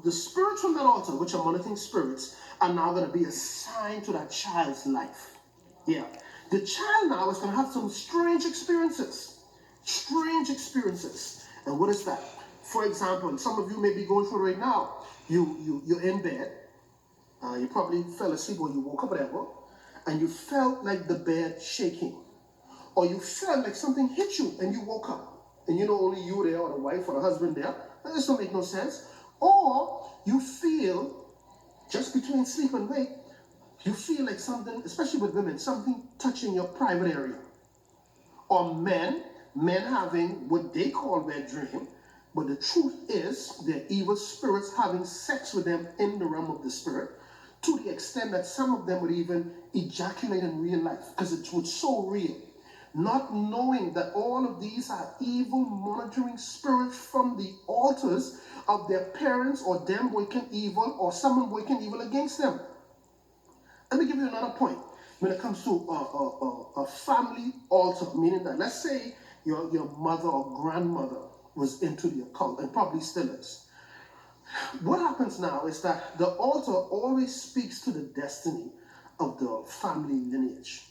the spirits from that altar, which are monitoring spirits, are now going to be assigned to that child's life. Yeah. The child now is going to have some strange experiences. Strange experiences. And what is that? For example, some of you may be going through it right now. You're in bed. You probably fell asleep or you woke up, whatever, and you felt like the bed shaking. Or you felt like something hit you and you woke up. And you know only you there or the wife or the husband there. That just don't make no sense. Or you feel, just between sleep and wake, you feel like something, especially with women, something touching your private area. Or men having what they call wet dream, but the truth is they're evil spirits having sex with them in the realm of the spirit, to the extent that some of them would even ejaculate in real life because it was so real. Not knowing that all of these are evil monitoring spirits from the altars of their parents or them working evil or someone working evil against them. Let me give you another point when it comes to a family altar, meaning that let's say your mother or grandmother was into the occult and probably still is. What happens now is that the altar always speaks to the destiny of the family lineage.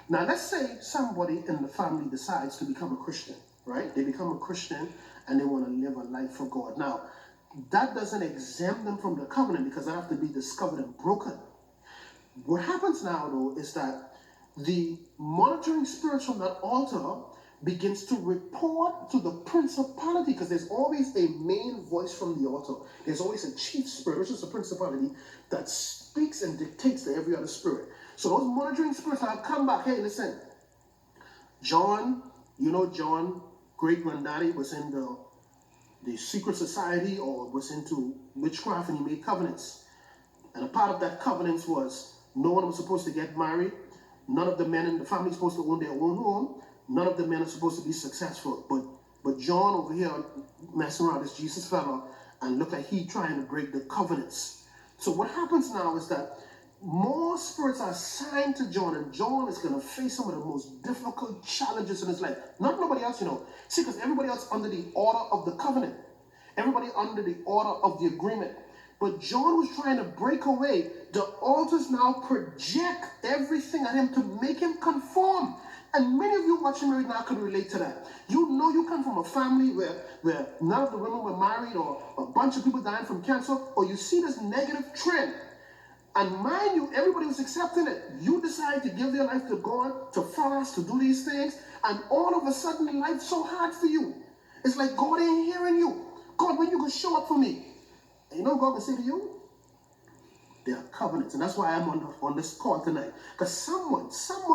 Now, let's say somebody in the family decides to become a Christian, right? They become a Christian and they want to live a life for God. Now, that doesn't exempt them from the covenant because they have to be discovered and broken. What happens now, though, is that the monitoring spirits from that altar begins to report to the principality, because there's always a main voice from the altar. There's always a chief spirit, which is a principality, that speaks and dictates to every other spirit. So those monitoring spirits have come back. Hey, listen, John, John, great-granddaddy was in the secret society or was into witchcraft, and he made covenants. And a part of that covenant was no one was supposed to get married. None of the men in the family is supposed to own their own home. None of the men are supposed to be successful. But John over here messing around this Jesus fella and look like he trying to break the covenants. So what happens now is that more spirits are assigned to John, and John is going to face some of the most difficult challenges in his life. Not nobody else, See, because everybody else under the order of the covenant. Everybody under the order of the agreement. But John was trying to break away. The altars now project everything at him to make him conform. And many of you watching me right now could relate to that. You know you come from a family where none of the women were married, or a bunch of people dying from cancer, or you see this negative trend. And mind you, everybody was accepting it. You decide to give your life to God, to fast, to do these things, and all of a sudden life's so hard for you. It's like God ain't hearing you. God, when you gonna show up for me? And you know what God can say to you? There are covenants, and that's why I'm on this call tonight. Because someone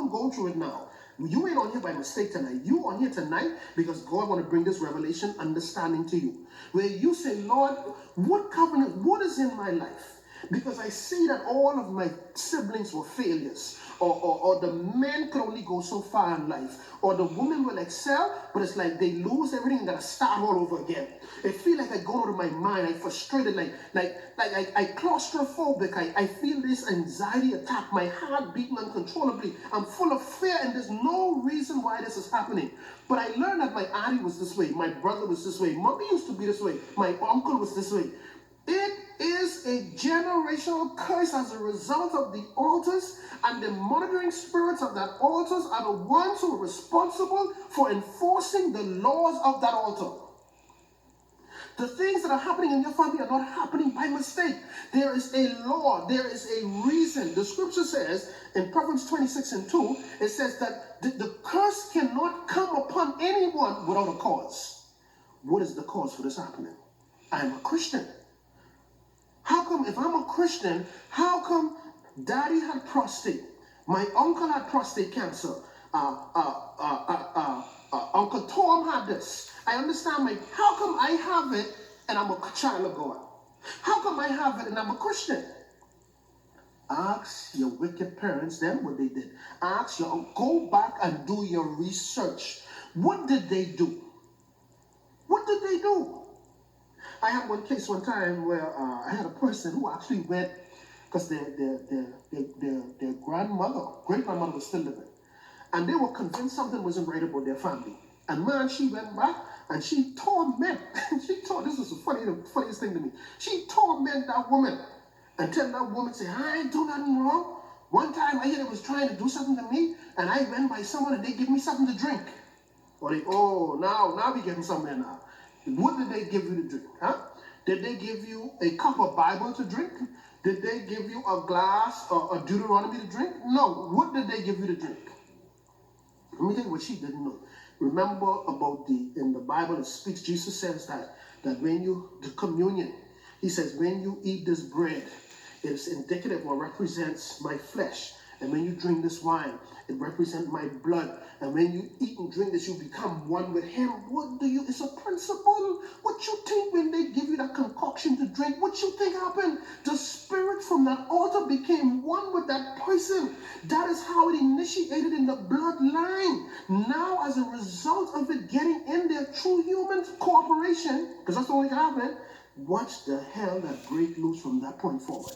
going through it now. You ain't on here by mistake tonight. You on here tonight because God want to bring this revelation understanding to you. Where you say, Lord, what covenant, what is in my life? Because I see that all of my siblings were failures. Or the men could only go so far in life. Or the women will excel, but it's like they lose everything and gotta start all over again. It feel like I go out of my mind. I frustrated, I claustrophobic. I feel this anxiety attack. My heart beating uncontrollably. I'm full of fear, and there's no reason why this is happening. But I learned that my auntie was this way. My brother was this way. Mommy used to be this way. My uncle was this way. It is a generational curse as a result of the altars, and the monitoring spirits of that altars are the ones who are responsible for enforcing the laws of that altar. The things that are happening in your family are not happening by mistake. There is a law. There is a reason. The scripture says in Proverbs 26:2, it says that the curse cannot come upon anyone without a cause. What is the cause for this happening? I am a Christian. How come, if I'm a Christian, how come daddy had prostate? My uncle had prostate cancer. Uncle Tom had this. I understand how come I have it and I'm a child of God? How come I have it and I'm a Christian? Ask your wicked parents then what they did. Go back and do your research. What did they do? What did they do? I had one case one time where I had a person who actually went, because their great-grandmother was still living. And they were convinced something wasn't right about their family. And man, she went back And she torment. This is the funniest thing to me. She torment that woman until that woman say, I ain't do nothing wrong. One time I hear they was trying to do something to me, and I went by someone and they give me something to drink. Or they, now we getting somewhere now. What did they give you to drink? Huh? Did they give you a cup of Bible to drink? Did they give you a glass or a Deuteronomy to drink? No. What did they give you to drink? Let me tell you what she didn't know. Remember about in the Bible it speaks, Jesus says that when the communion, he says, when you eat this bread, it's indicative or represents my flesh. And when you drink this wine, it represents my blood. And when you eat and drink this, you become one with him. It's a principle. What you think when they give you that concoction to drink? What you think happened? The spirit from that altar became one with that person. That is how it initiated in the bloodline. Now, as a result of it getting in their true human cooperation, because that's the only can happen, watch the hell that break loose from that point forward.